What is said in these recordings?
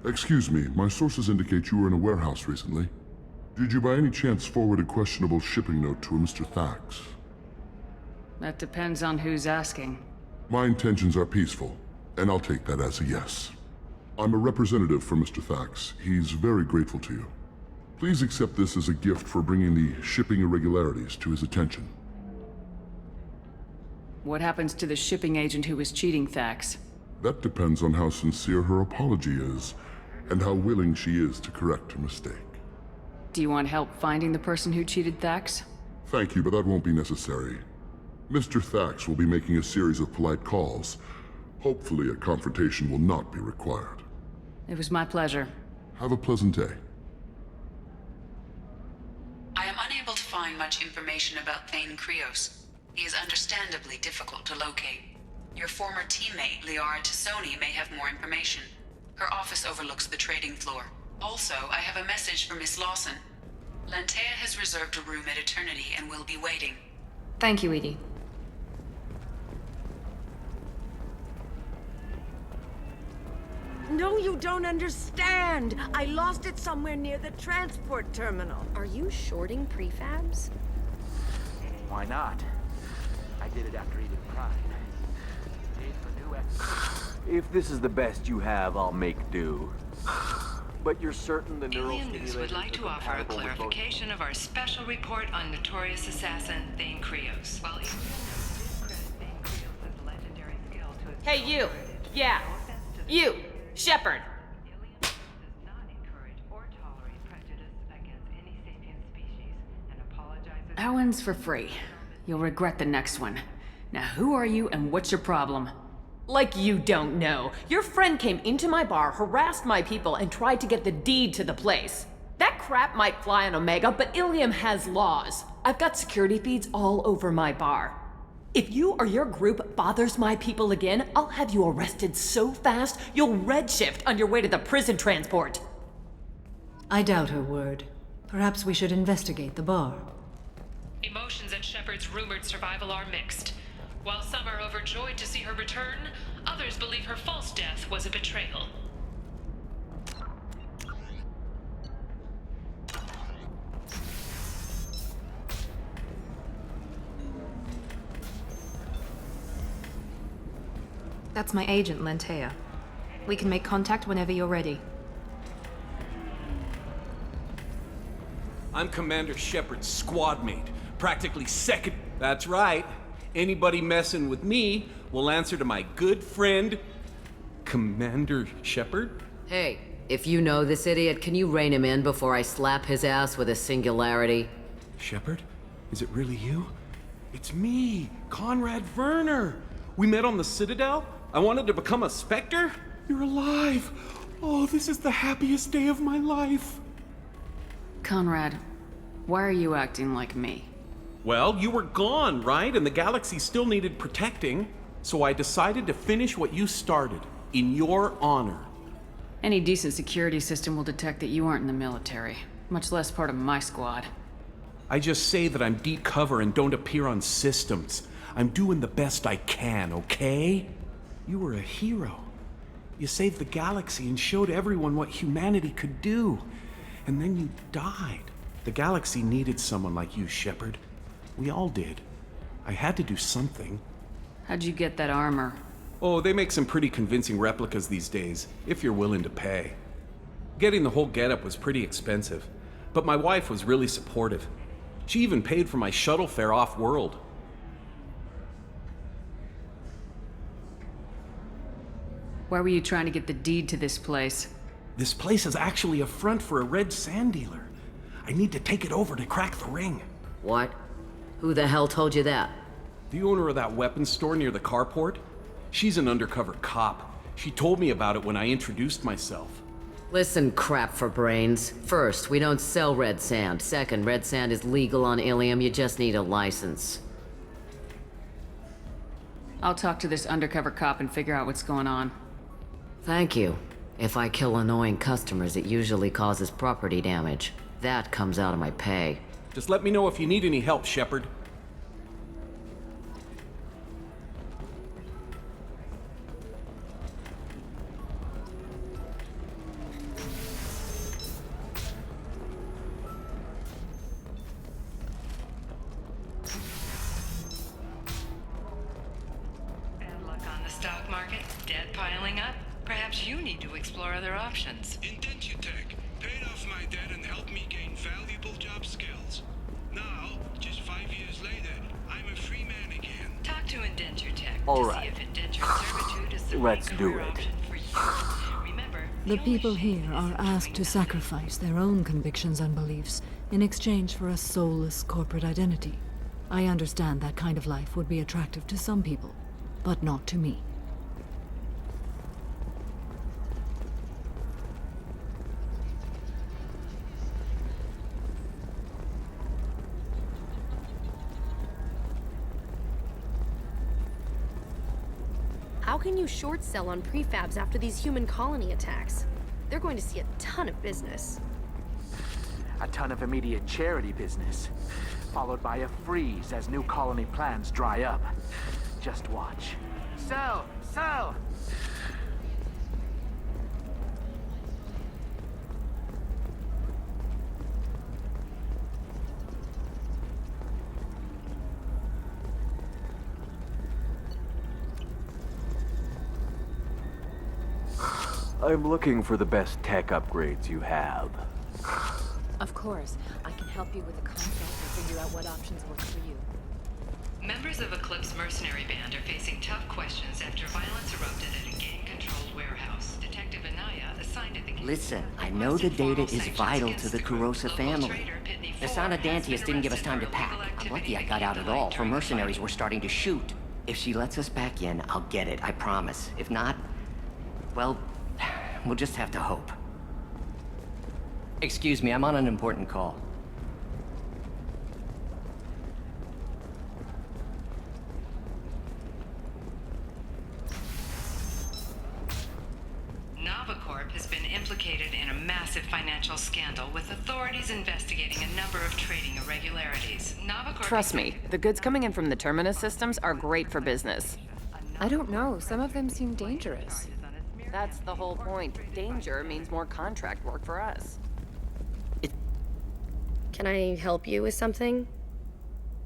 Excuse me, my sources indicate you were in a warehouse recently. Did you by any chance forward a questionable shipping note to a Mr. Thax? That depends on who's asking. My intentions are peaceful, and I'll take that as a yes. I'm a representative for Mr. Thax. He's very grateful to you. Please accept this as a gift for bringing the shipping irregularities to his attention. What happens to the shipping agent who was cheating Thax? That depends on how sincere her apology is, and how willing she is to correct her mistake. Do you want help finding the person who cheated Thax? Thank you, but that won't be necessary. Mr. Thax will be making a series of polite calls. Hopefully a confrontation will not be required. It was my pleasure. Have a pleasant day. I am unable to find much information about Thane Krios. He is understandably difficult to locate. Your former teammate, Liara Tassoni, may have more information. Her office overlooks the trading floor. Also, I have a message for Miss Lawson. Lantea has reserved a room at Eternity and will be waiting. Thank you, Edie. No, you don't understand. I lost it somewhere near the transport terminal. Are you shorting prefabs? Why not? I did it after eating Pride. If this is the best you have, I'll make do. But you're certain the neural Alien News would like to offer a clarification of our special report on notorious assassin Thane Krios. While Alien News discredits Thane Krios' legendary skill to his Hey, you! Yeah! You! Shepard! Alien News does not encourage or tolerate prejudice against any sapient species and apologizes. That one's for free. You'll regret the next one. Now who are you and what's your problem? Like you don't know. Your friend came into my bar, harassed my people, and tried to get the deed to the place. That crap might fly on Omega, but Ilium has laws. I've got security feeds all over my bar. If you or your group bothers my people again, I'll have you arrested so fast, you'll redshift on your way to the prison transport. I doubt her word. Perhaps we should investigate the bar. Emotions at Shepard's rumored survival are mixed. While some are overjoyed to see her return, others believe her false death was a betrayal. That's my agent, Lantea. We can make contact whenever you're ready. I'm Commander Shepard's squad mate. Practically second. That's right. Anybody messing with me will answer to my good friend, Commander Shepard. Hey, if you know this idiot, can you rein him in before I slap his ass with a singularity? Shepard? Is it really you? It's me, Conrad Werner. We met on the Citadel. I wanted to become a Spectre. You're alive. Oh, this is the happiest day of my life. Conrad, why are you acting like me? Well, you were gone, right? And the galaxy still needed protecting. So I decided to finish what you started, in your honor. Any decent security system will detect that you aren't in the military, much less part of my squad. I just say that I'm deep cover and don't appear on systems. I'm doing the best I can, okay? You were a hero. You saved the galaxy and showed everyone what humanity could do. And then you died. The galaxy needed someone like you, Shepard. We all did. I had to do something. How'd you get that armor? Oh, they make some pretty convincing replicas these days, if you're willing to pay. Getting the whole getup was pretty expensive, but my wife was really supportive. She even paid for my shuttle fare off-world. Why were you trying to get the deed to this place? This place is actually a front for a red sand dealer. I need to take it over to crack the ring. What? Who the hell told you that? The owner of that weapons store near the carport. She's an undercover cop. She told me about it when I introduced myself. Listen, crap for brains. First, we don't sell red sand. Second, red sand is legal on Ilium. You just need a license. I'll talk to this undercover cop and figure out what's going on. Thank you. If I kill annoying customers, it usually causes property damage. That comes out of my pay. Just let me know if you need any help, Shepard. market debt piling up? Perhaps you need to explore other options. Indentutech paid off my debt and helped me gain valuable job skills. Now, just 5 years later, I'm a free man again. Talk to Indentutech All to right. see if indentured servitude is the Let's right do career it. option for you. Remember, The only people shame here is are in asked between to the sacrifice their own convictions and beliefs in exchange for a soulless corporate identity. I understand that kind of life would be attractive to some people, but not to me. How can you short sell on prefabs after these human colony attacks? They're going to see a ton of business. A ton of immediate charity business, followed by a freeze as new colony plans dry up. Just watch. Sell! Sell! I'm looking for the best tech upgrades you have. Of course. I can help you with the contract and figure out what options work for you. Members of Eclipse Mercenary Band are facing tough questions after violence erupted at a gang-controlled warehouse. Detective Anaya, assigned at the... Listen, I know the data is vital to the Kurosa family. The Sana Dantius didn't give us time to pack. I'm lucky I got out at all. Her mercenaries were starting to shoot. If she lets us back in, I'll get it, I promise. If not, well, we'll just have to hope. Excuse me, I'm on an important call. Novacorp has been implicated in a massive financial scandal with authorities investigating a number of trading irregularities. Novacorp... Trust me, the goods coming in from the Terminus systems are great for business. I don't know. Some of them seem dangerous. That's the whole point. Danger means more contract work for us. Can I help you with something?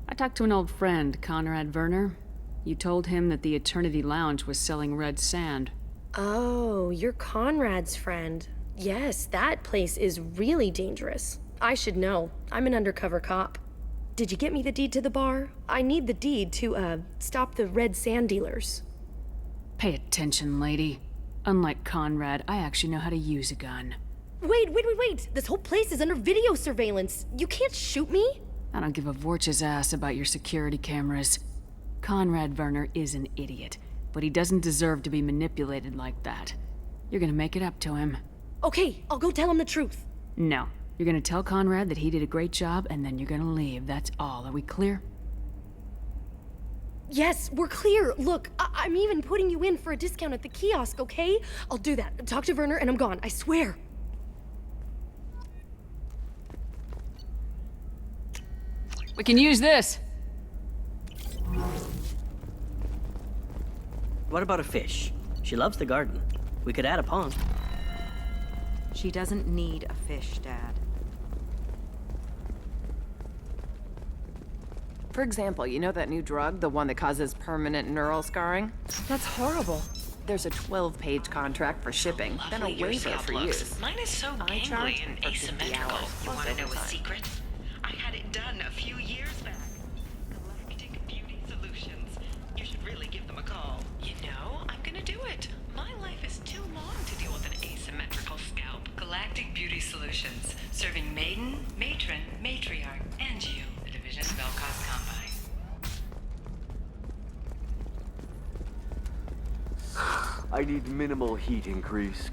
I talked to an old friend, Conrad Werner. You told him that the Eternity Lounge was selling red sand. Oh, you're Conrad's friend. Yes, that place is really dangerous. I should know. I'm an undercover cop. Did you get me the deed to the bar? I need the deed to, stop the red sand dealers. Pay attention, lady. Unlike Conrad, I actually know how to use a gun. Wait! This whole place is under video surveillance. You can't shoot me? I don't give a Vorch's ass about your security cameras. Conrad Werner is an idiot, but he doesn't deserve to be manipulated like that. You're gonna make it up to him. Okay, I'll go tell him the truth. No. You're gonna tell Conrad that he did a great job, and then you're gonna leave. That's all. Are we clear? Yes, we're clear. Look, I'm even putting you in for a discount at the kiosk, okay? I'll do that. Talk to Werner and I'm gone, I swear. We can use this. What about a fish? She loves the garden. We could add a pond. She doesn't need a fish, Dad. For example, you know that new drug, the one that causes permanent neural scarring? That's horrible. There's a 12-page contract for shipping, then a waiver for use. Mine is so gangly and asymmetrical. You want to know a secret? I had it done a few years back. Galactic Beauty Solutions. You should really give them a call. You know, I'm gonna do it. My life is too long to deal with an asymmetrical scalp. Galactic Beauty Solutions, serving maiden, matron, matriarch, and you. The division of Elcos Combine. I need minimal heat increase.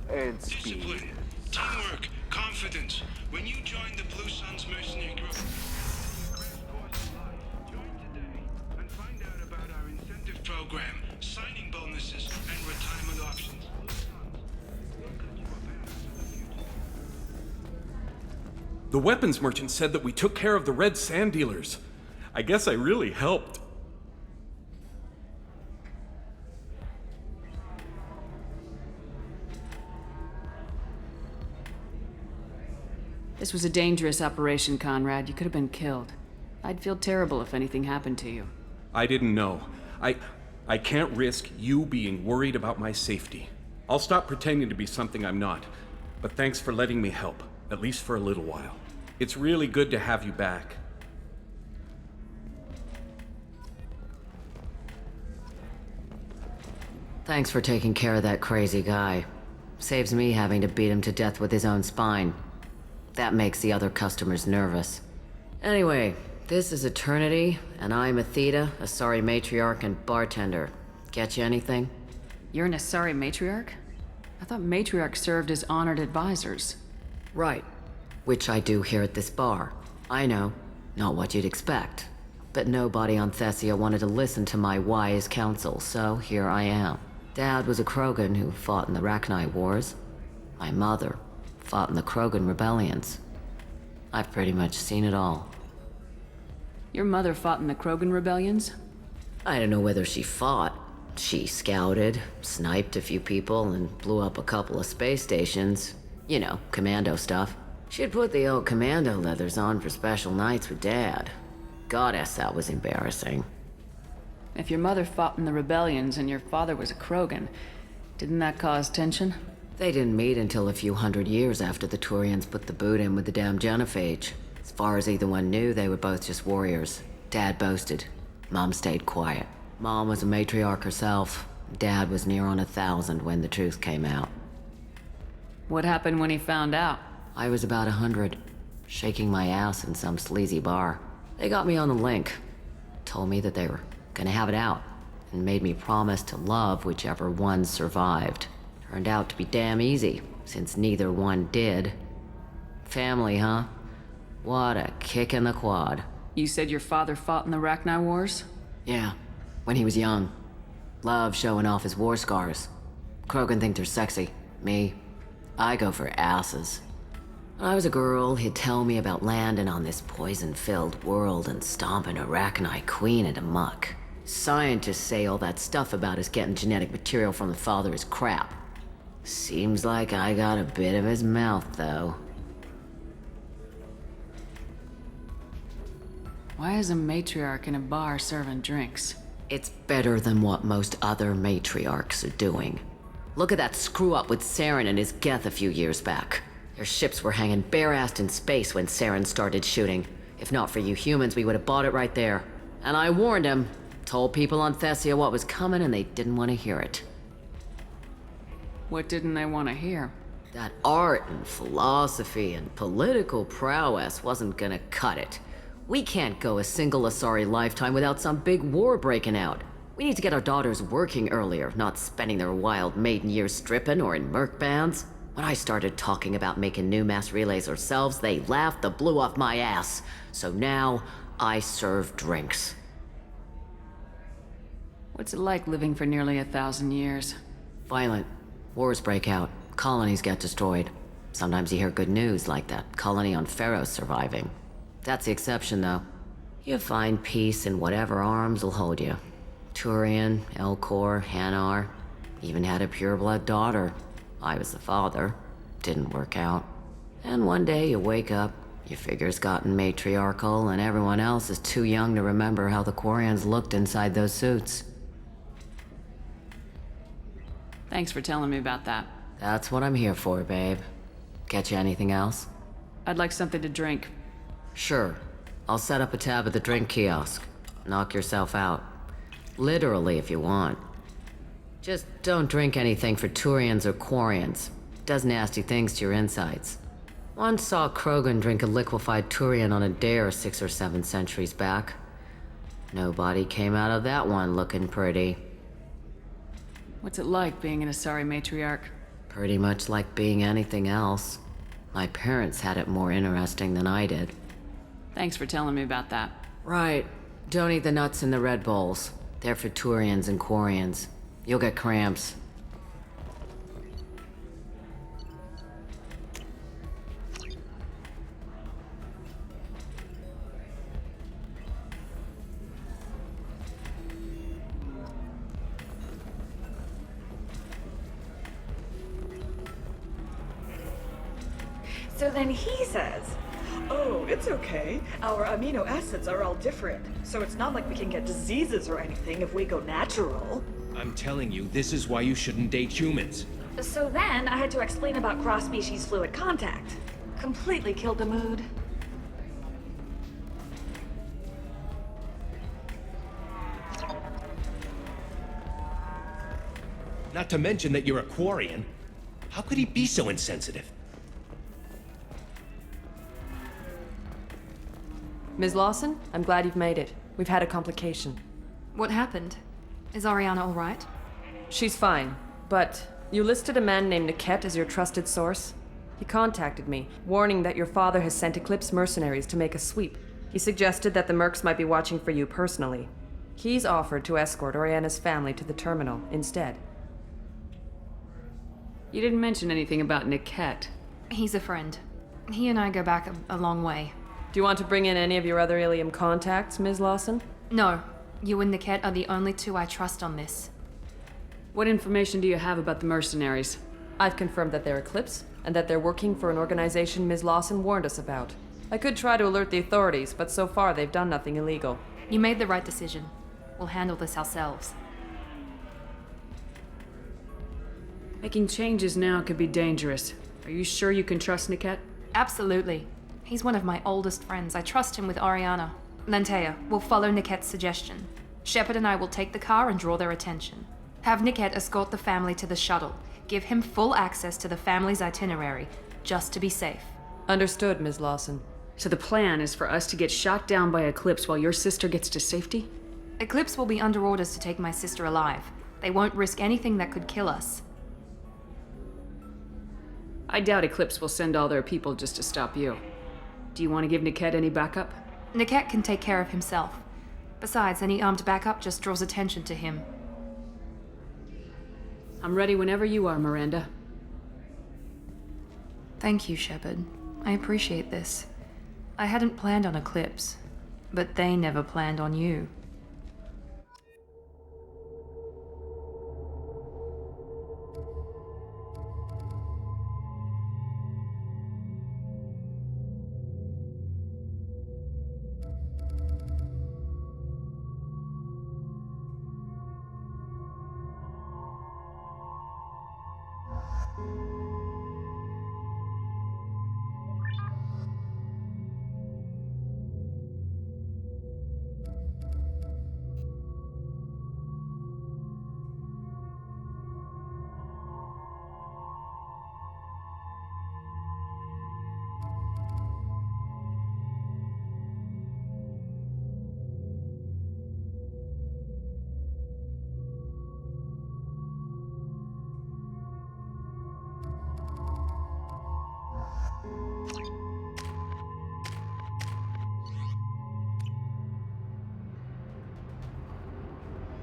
And speed. Discipline, teamwork, confidence. When you join the Blue Suns mercenary group, join today and find out about our incentive program, signing bonuses, and retirement options. The weapons merchant said that we took care of the red sand dealers. I guess I really helped. This was a dangerous operation, Conrad. You could have been killed. I'd feel terrible if anything happened to you. I didn't know. I can't risk you being worried about my safety. I'll stop pretending to be something I'm not, but thanks for letting me help, at least for a little while. It's really good to have you back. Thanks for taking care of that crazy guy. Saves me having to beat him to death with his own spine. That makes the other customers nervous. Anyway, this is Eternity, and I'm Athena, Asari matriarch and bartender. Get you anything? You're an Asari matriarch? I thought matriarchs served as honored advisors. Right. Which I do here at this bar. I know, not what you'd expect. But nobody on Thessia wanted to listen to my wise counsel, so here I am. Dad was a Krogan who fought in the Rachni Wars. My mother fought in the Krogan rebellions. I've pretty much seen it all. Your mother fought in the Krogan rebellions? I don't know whether she fought. She scouted, sniped a few people, and blew up a couple of space stations. You know, commando stuff. She'd put the old commando leathers on for special nights with Dad. Goddess, that was embarrassing. If your mother fought in the rebellions and your father was a Krogan, didn't that cause tension? They didn't meet until a few hundred years after the Turians put the boot in with the damn genophage. As far as either one knew, they were both just warriors. Dad boasted. Mom stayed quiet. Mom was a matriarch herself. Dad was near on 1,000 when the truth came out. What happened when he found out? I was about 100, shaking my ass in some sleazy bar. They got me on the link. Told me that they were gonna have it out, and made me promise to love whichever one survived. Turned out to be damn easy, since neither one did. Family, huh? What a kick in the quad. You said your father fought in the Rachni Wars? Yeah, when he was young. Loved showing off his war scars. Krogan think they're sexy. Me, I go for asses. When I was a girl, he'd tell me about landing on this poison-filled world and stomping a Rachni queen into muck. Scientists say all that stuff about us getting genetic material from the father is crap. Seems like I got a bit of his mouth, though. Why is a matriarch in a bar serving drinks? It's better than what most other matriarchs are doing. Look at that screw-up with Saren and his Geth a few years back. Their ships were hanging bare-assed in space when Saren started shooting. If not for you humans, we would have bought it right there. And I warned him. Told people on Thessia what was coming and they didn't want to hear it. What didn't they want to hear? That art and philosophy and political prowess wasn't gonna cut it. We can't go a single Asari lifetime without some big war breaking out. We need to get our daughters working earlier, not spending their wild maiden years stripping or in merc bands. When I started talking about making new mass relays ourselves, they laughed the blue off my ass. So now, I serve drinks. What's it like living for nearly 1,000 years? Violent. Wars break out. Colonies get destroyed. Sometimes you hear good news, like that colony on Pharaoh surviving. That's the exception, though. You find peace in whatever arms will hold you. Turian, Elcor, Hanar. Even had a pureblood daughter. I was the father. Didn't work out. And one day you wake up, your figure's gotten matriarchal, and everyone else is too young to remember how the Quarians looked inside those suits. Thanks for telling me about that. That's what I'm here for, babe. Get you anything else? I'd like something to drink. Sure. I'll set up a tab at the drink kiosk. Knock yourself out. Literally, if you want. Just don't drink anything for Turians or Quarians. Does nasty things to your insides. Once saw Krogan drink a liquefied Turian on a dare 6 or 7 centuries back. Nobody came out of that one looking pretty. What's it like being an Asari matriarch? Pretty much like being anything else. My parents had it more interesting than I did. Thanks for telling me about that. Right. Don't eat the nuts in the Red Bowls. They're for Turians and Quarians. You'll get cramps. So then he says, Oh, it's okay. Our amino acids are all different, so it's not like we can get diseases or anything if we go natural. I'm telling you, this is why you shouldn't date humans. So then, I had to explain about cross-species fluid contact. Completely killed the mood. Not to mention that you're a Quarian. How could he be so insensitive? Ms. Lawson, I'm glad you've made it. We've had a complication. What happened? Is Ariana all right? She's fine, but you listed a man named Niket as your trusted source. He contacted me, warning that your father has sent Eclipse Mercenaries to make a sweep. He suggested that the Mercs might be watching for you personally. He's offered to escort Oriana's family to the terminal instead. You didn't mention anything about Niket. He's a friend. He and I go back a long way. Do you want to bring in any of your other Ilium contacts, Ms. Lawson? No. You and Niket are the only two I trust on this. What information do you have about the mercenaries? I've confirmed that they're Eclipse, and that they're working for an organization Ms. Lawson warned us about. I could try to alert the authorities, but so far they've done nothing illegal. You made the right decision. We'll handle this ourselves. Making changes now could be dangerous. Are you sure you can trust Niket? Absolutely. He's one of my oldest friends. I trust him with Ariana. Lentea, we'll follow Niket's suggestion. Shepard and I will take the car and draw their attention. Have Niket escort the family to the shuttle. Give him full access to the family's itinerary, just to be safe. Understood, Ms. Lawson. So the plan is for us to get shot down by Eclipse while your sister gets to safety? Eclipse will be under orders to take my sister alive. They won't risk anything that could kill us. I doubt Eclipse will send all their people just to stop you. Do you want to give Niket any backup? Niket can take care of himself. Besides, any armed backup just draws attention to him. I'm ready whenever you are, Miranda. Thank you, Shepard. I appreciate this. I hadn't planned on Eclipse, but they never planned on you.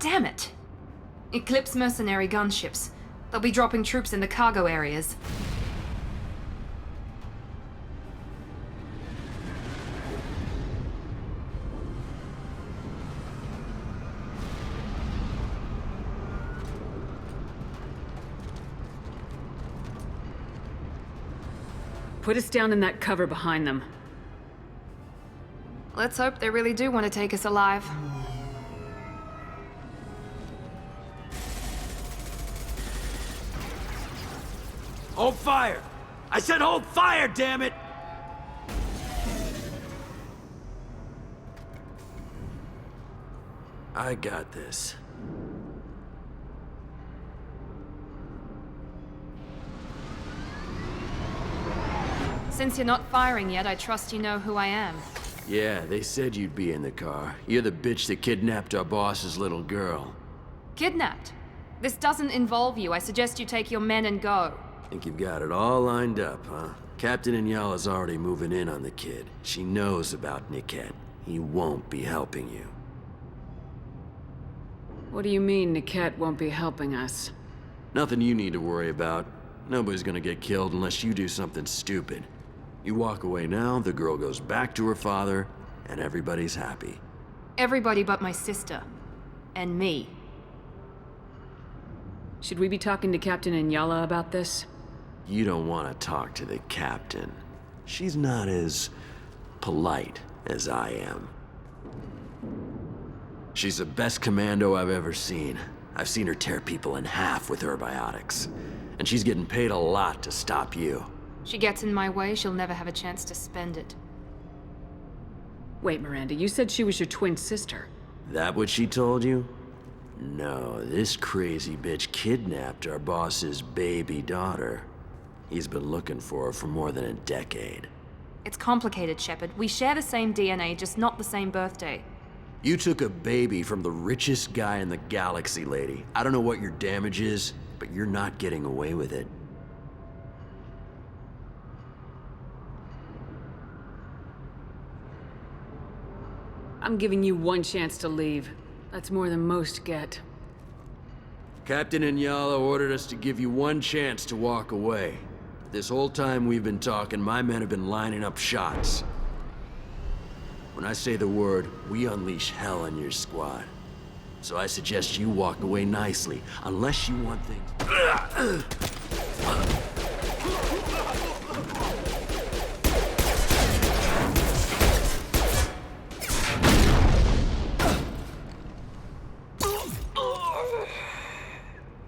Damn it! Eclipse mercenary gunships. They'll be dropping troops in the cargo areas. Put us down in that cover behind them. Let's hope they really do want to take us alive. Hold fire! I said hold fire, damn it! I got this. Since you're not firing yet, I trust you know who I am. Yeah, they said you'd be in the car. You're the bitch that kidnapped our boss's little girl. Kidnapped? This doesn't involve you. I suggest you take your men and go. Think you've got it all lined up, huh? Captain Inyala's already moving in on the kid. She knows about Niket. He won't be helping you. What do you mean Niket won't be helping us? Nothing you need to worry about. Nobody's gonna get killed unless you do something stupid. You walk away now, the girl goes back to her father, and everybody's happy. Everybody but my sister. And me. Should we be talking to Captain Inyala about this? You don't want to talk to the captain. She's not as polite as I am. She's the best commando I've ever seen. I've seen her tear people in half with her biotics. And she's getting paid a lot to stop you. She gets in my way, she'll never have a chance to spend it. Wait, Miranda, you said she was your twin sister. That what she told you? No, this crazy bitch kidnapped our boss's baby daughter. He's been looking for her for more than a decade. It's complicated, Shepard. We share the same DNA, just not the same birthday. You took a baby from the richest guy in the galaxy, lady. I don't know what your damage is, but you're not getting away with it. I'm giving you one chance to leave. That's more than most get. Captain Inyala ordered us to give you one chance to walk away. This whole time we've been talking, my men have been lining up shots. When I say the word, we unleash hell on your squad. So I suggest you walk away nicely, unless you want things...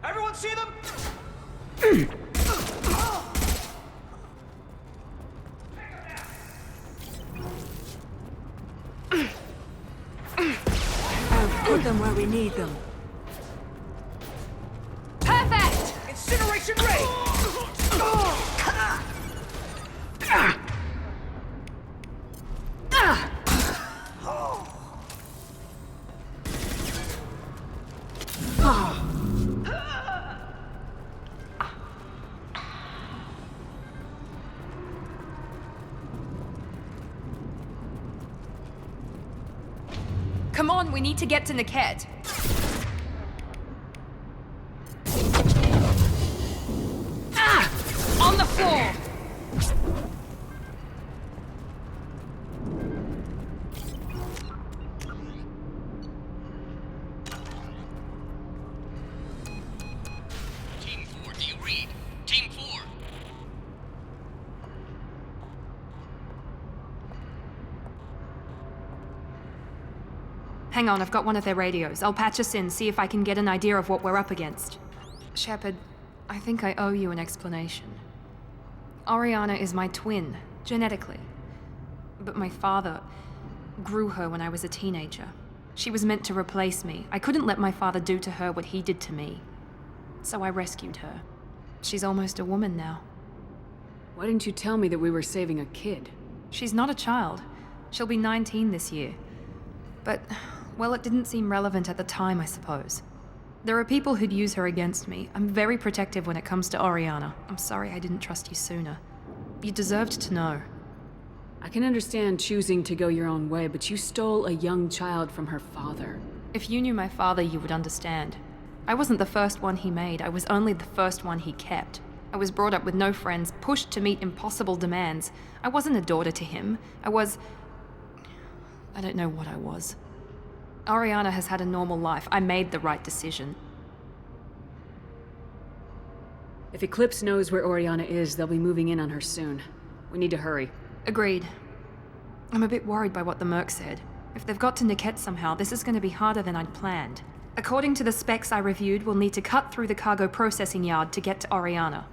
Everyone see them? Put them where we need them. Perfect! Incineration ray! Come on, we need to get to Niket. On the floor! Team 4, do you read? Team 4. Hang on, I've got one of their radios. I'll patch us in, see if I can get an idea of what we're up against. Shepard, I think I owe you an explanation. Oriana is my twin, genetically. But my father grew her when I was a teenager. She was meant to replace me. I couldn't let my father do to her what he did to me. So I rescued her. She's almost a woman now. Why didn't you tell me that we were saving a kid? She's not a child. She'll be 19 this year. But, well, it didn't seem relevant at the time, I suppose. There are people who'd use her against me. I'm very protective when it comes to Oriana. I'm sorry I didn't trust you sooner. You deserved to know. I can understand choosing to go your own way, but you stole a young child from her father. If you knew my father, you would understand. I wasn't the first one he made. I was only the first one he kept. I was brought up with no friends, pushed to meet impossible demands. I wasn't a daughter to him. I don't know what I was. Oriana has had a normal life. I made the right decision. If Eclipse knows where Oriana is, they'll be moving in on her soon. We need to hurry. Agreed. I'm a bit worried by what the Merc said. If they've got to Niket somehow, this is going to be harder than I'd planned. According to the specs I reviewed, we'll need to cut through the cargo processing yard to get to Oriana.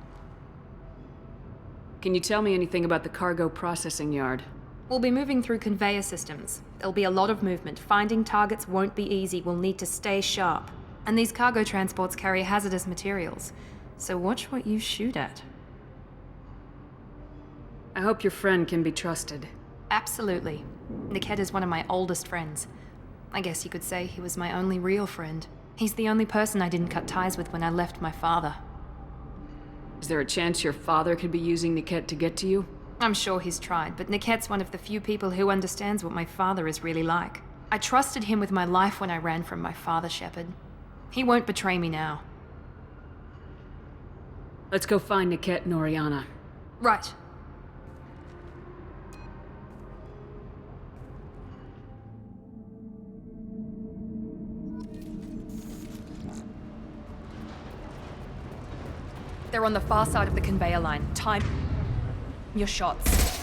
Can you tell me anything about the cargo processing yard? We'll be moving through conveyor systems. There'll be a lot of movement. Finding targets won't be easy. We'll need to stay sharp. And these cargo transports carry hazardous materials. So watch what you shoot at. I hope your friend can be trusted. Absolutely. Niket is one of my oldest friends. I guess you could say he was my only real friend. He's the only person I didn't cut ties with when I left my father. Is there a chance your father could be using Niket to get to you? I'm sure he's tried, but Niket's one of the few people who understands what my father is really like. I trusted him with my life when I ran from my father, Shepard. He won't betray me now. Let's go find Niket and Oriana. Right. They're on the far side of the conveyor line. Time your shots.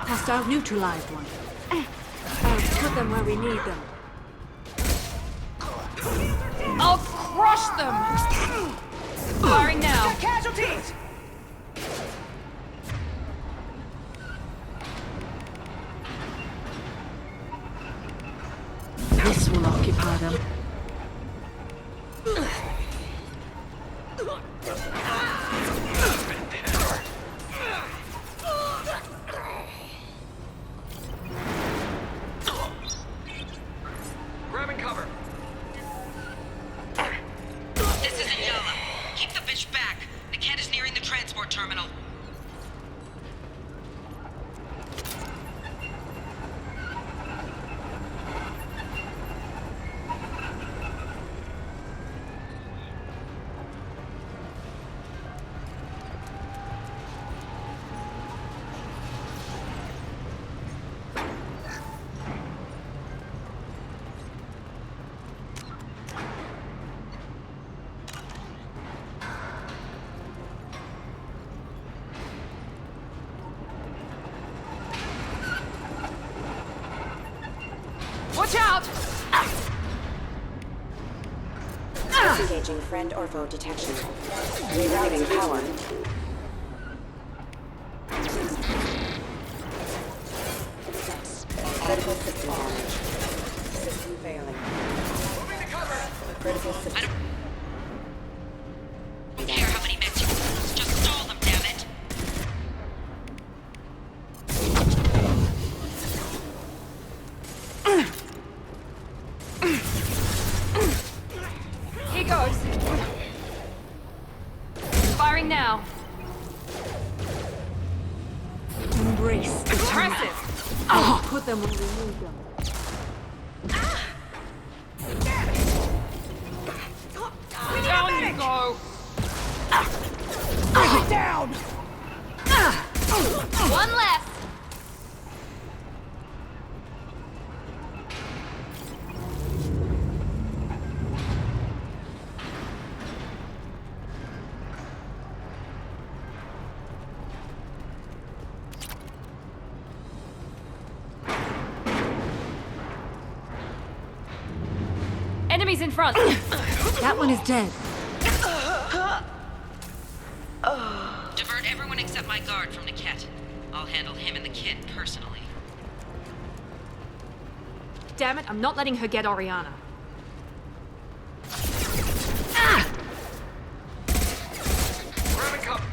Hostile neutralized one. Put them where we need them. I'll crush them! Firing now. Casualties! This will occupy them. Grabbing cover. This is Ayala. Keep the bitch back. The cat is nearing the transport terminal. Watch out! Disengaging friend or foe detection. Rerouting power. Critical system damage. System failing. Moving to cover. Critical system. I don't care how many mechs you use. Just stall them, damn it. Here goes. Firing now. Embrace. Impressive. Put them where we need them. Down you go. Bring it down! One left. Enemies in front. That one is dead. Divert everyone except my guard from Niket. I'll handle him and the kid personally. Damn it, I'm not letting her get Oriana. Grabbing cover.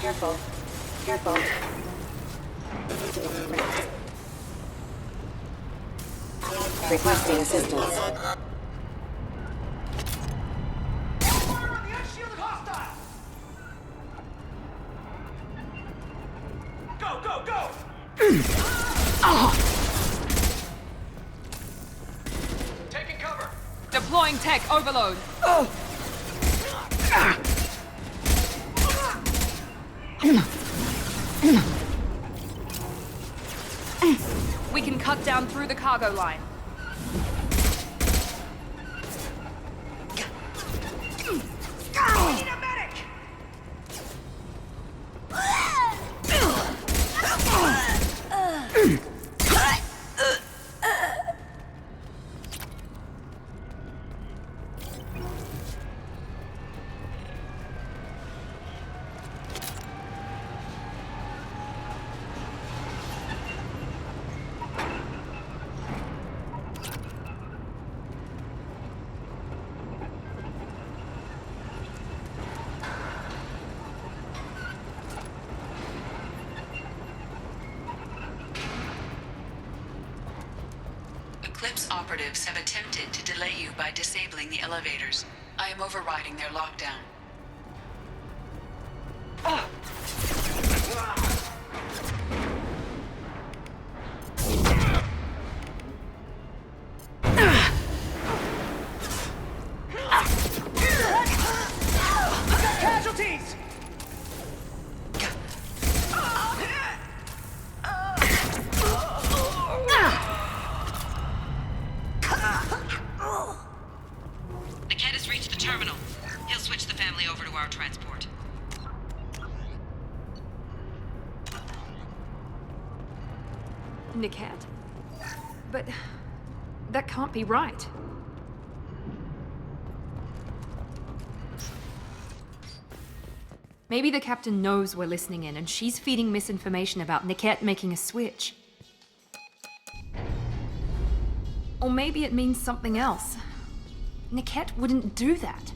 Careful. Careful. Requesting assistance. Go, go, go! Taking cover. Deploying tech overload. We can cut down through the cargo line. We need a medic! Eclipse operatives have attempted to delay you by disabling the elevators. I am overriding their lockdown. Casualties! Niket. But that can't be right. Maybe the captain knows we're listening in and she's feeding misinformation about Niket making a switch. Or maybe it means something else. Niket wouldn't do that.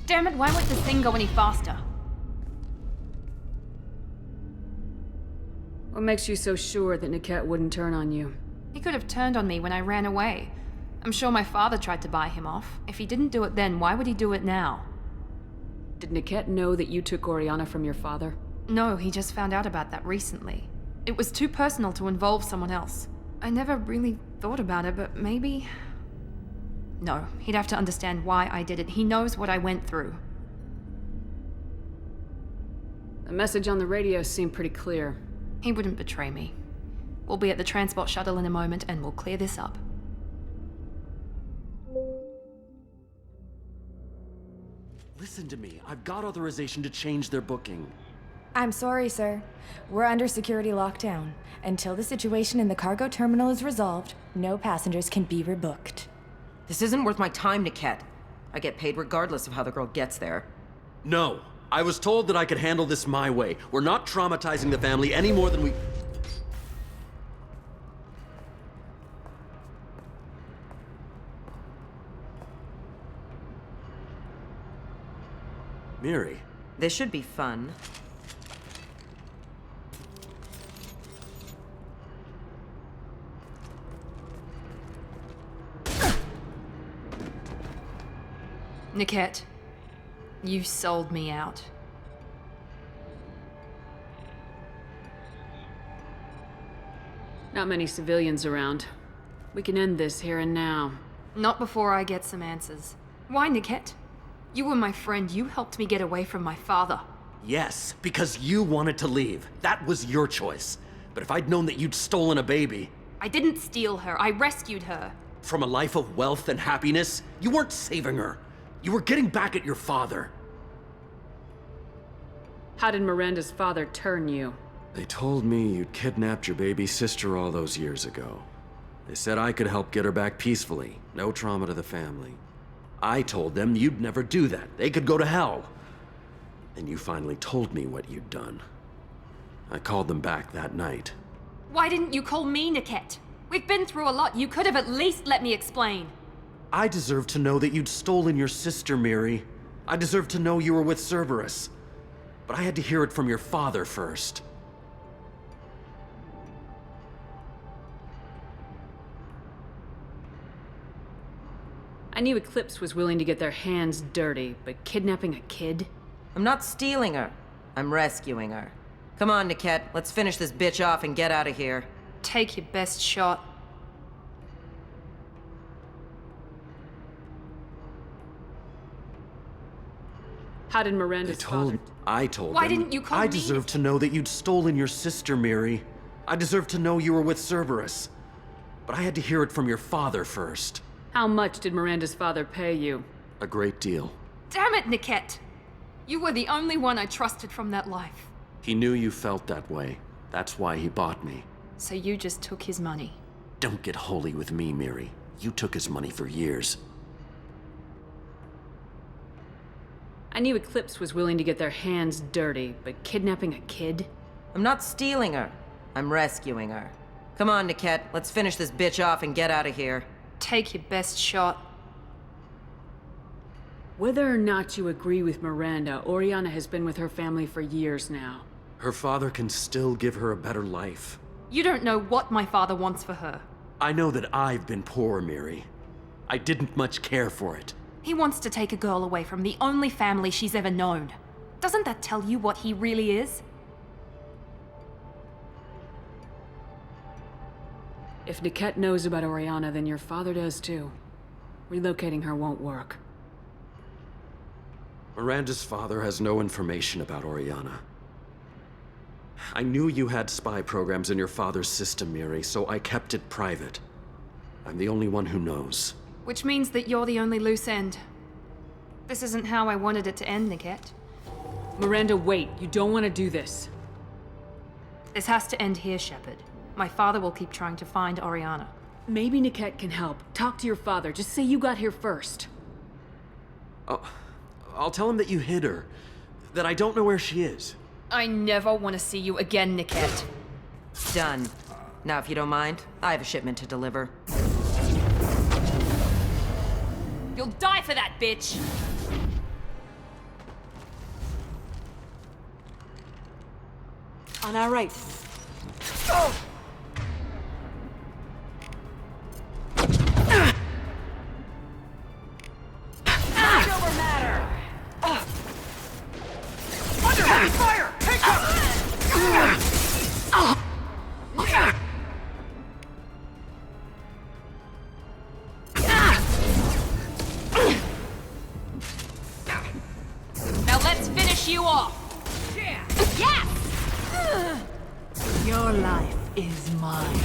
Damn it, why won't this thing go any faster? What makes you so sure that Niket wouldn't turn on you? He could have turned on me when I ran away. I'm sure my father tried to buy him off. If he didn't do it then, why would he do it now? Did Niket know that you took Oriana from your father? No, he just found out about that recently. It was too personal to involve someone else. I never really thought about it, but maybe... No, he'd have to understand why I did it. He knows what I went through. The message on the radio seemed pretty clear. He wouldn't betray me. We'll be at the transport shuttle in a moment and we'll clear this up. Listen to me. I've got authorization to change their booking. I'm sorry, sir. We're under security lockdown. Until the situation in the cargo terminal is resolved, no passengers can be rebooked. This isn't worth my time, Niket. I get paid regardless of how the girl gets there. No. I was told that I could handle this my way. We're not traumatizing the family any more than we... Miri. This should be fun. Niket, you sold me out. Not many civilians around. We can end this here and now. Not before I get some answers. Why, Niket? You were my friend. You helped me get away from my father. Yes, because you wanted to leave. That was your choice. But if I'd known that you'd stolen a baby... I didn't steal her. I rescued her. From a life of wealth and happiness, you weren't saving her. You were getting back at your father. How did Miranda's father turn you? They told me you'd kidnapped your baby sister all those years ago. They said I could help get her back peacefully. No trauma to the family. I told them you'd never do that. They could go to hell. And you finally told me what you'd done. I called them back that night. Why didn't you call me, Niket? We've been through a lot. You could have at least let me explain. I deserve to know that you'd stolen your sister, Miri. I deserve to know you were with Cerberus. But I had to hear it from your father first. I knew Eclipse was willing to get their hands dirty, but kidnapping a kid? I'm not stealing her. I'm rescuing her. Come on, Niket. Let's finish this bitch off and get out of here. Take your best shot. How did Miranda's father... I told Why them. didn't you call I me? deserve to know that you'd stolen your sister, Miri. I deserve to know you were with Cerberus. But I had to hear it from your father first. How much did Miranda's father pay you? A great deal. Damn it, Niket! You were the only one I trusted from that life. He knew you felt that way. That's why he bought me. So you just took his money? Don't get holy with me, Miri. You took his money for years. I knew Eclipse was willing to get their hands dirty, but kidnapping a kid? I'm not stealing her. I'm rescuing her. Come on, Niket. Let's finish this bitch off and get out of here. Take your best shot. Whether or not you agree with Miranda, Oriana has been with her family for years now. Her father can still give her a better life. You don't know what my father wants for her. I know that I've been poor, Miri. I didn't much care for it. He wants to take a girl away from the only family she's ever known. Doesn't that tell you what he really is? If Niket knows about Oriana, then your father does too. Relocating her won't work. Miranda's father has no information about Oriana. I knew you had spy programs in your father's system, Miri, so I kept it private. I'm the only one who knows. Which means that you're the only loose end. This isn't how I wanted it to end, Niket. Miranda, wait. You don't want to do this. This has to end here, Shepard. My father will keep trying to find Oriana. Maybe Niket can help. Talk to your father. Just say you got here first. Oh, I'll tell him that you hid her. That I don't know where she is. I never want to see you again, Niket. Done. Now, if you don't mind, I have a shipment to deliver. You'll die for that, bitch! On our right. Oh! Over matter! Under heavy fire! Take cover! Now let's finish you off! Yeah! Yes! Your life is mine.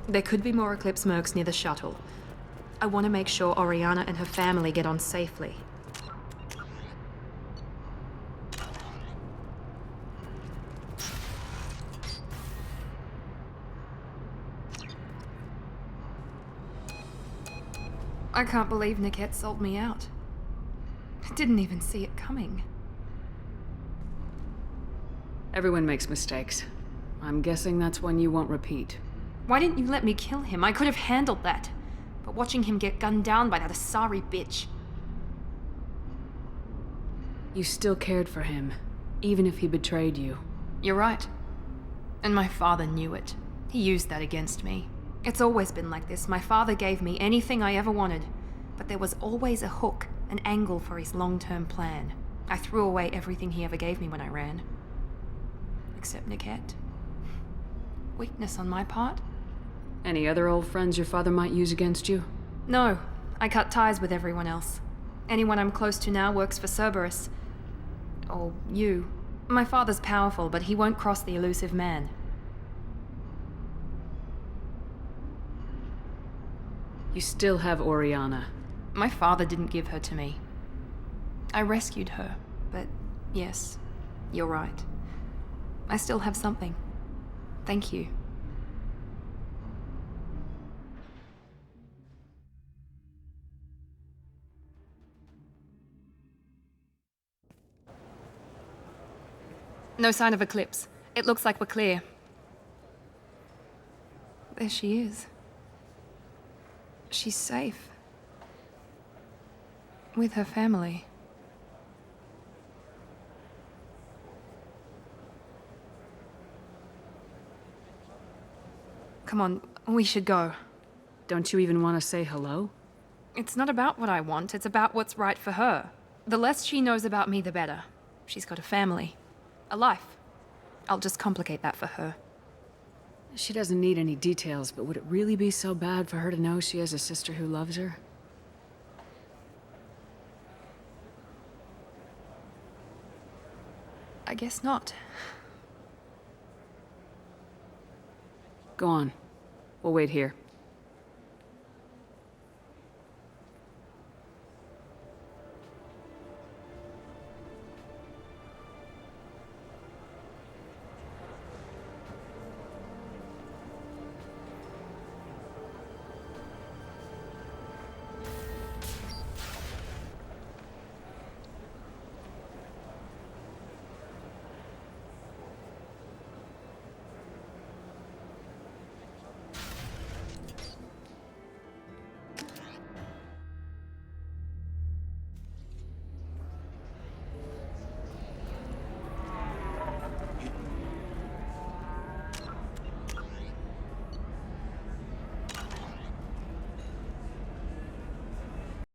There could be more Eclipse mercs near the shuttle. I want to make sure Oriana and her family get on safely. I can't believe Niket sold me out. I didn't even see it coming. Everyone makes mistakes. I'm guessing that's one you won't repeat. Why didn't you let me kill him? I could have handled that. But watching him get gunned down by that Asari bitch... You still cared for him, even if he betrayed you. You're right. And my father knew it. He used that against me. It's always been like this. My father gave me anything I ever wanted. But there was always a hook, an angle for his long-term plan. I threw away everything he ever gave me when I ran. Except Niket. Weakness on my part? Any other old friends your father might use against you? No. I cut ties with everyone else. Anyone I'm close to now works for Cerberus. Or you. My father's powerful, but he won't cross the elusive man. You still have Oriana. My father didn't give her to me. I rescued her, but yes, you're right. I still have something. Thank you. No sign of Eclipse. It looks like we're clear. There she is. She's safe. With her family. Come on, we should go. Don't you even want to say hello? It's not about what I want, it's about what's right for her. The less she knows about me, the better. She's got a family. A life. I'll just complicate that for her. She doesn't need any details, but would it really be so bad for her to know she has a sister who loves her? I guess not. Go on. We'll wait here.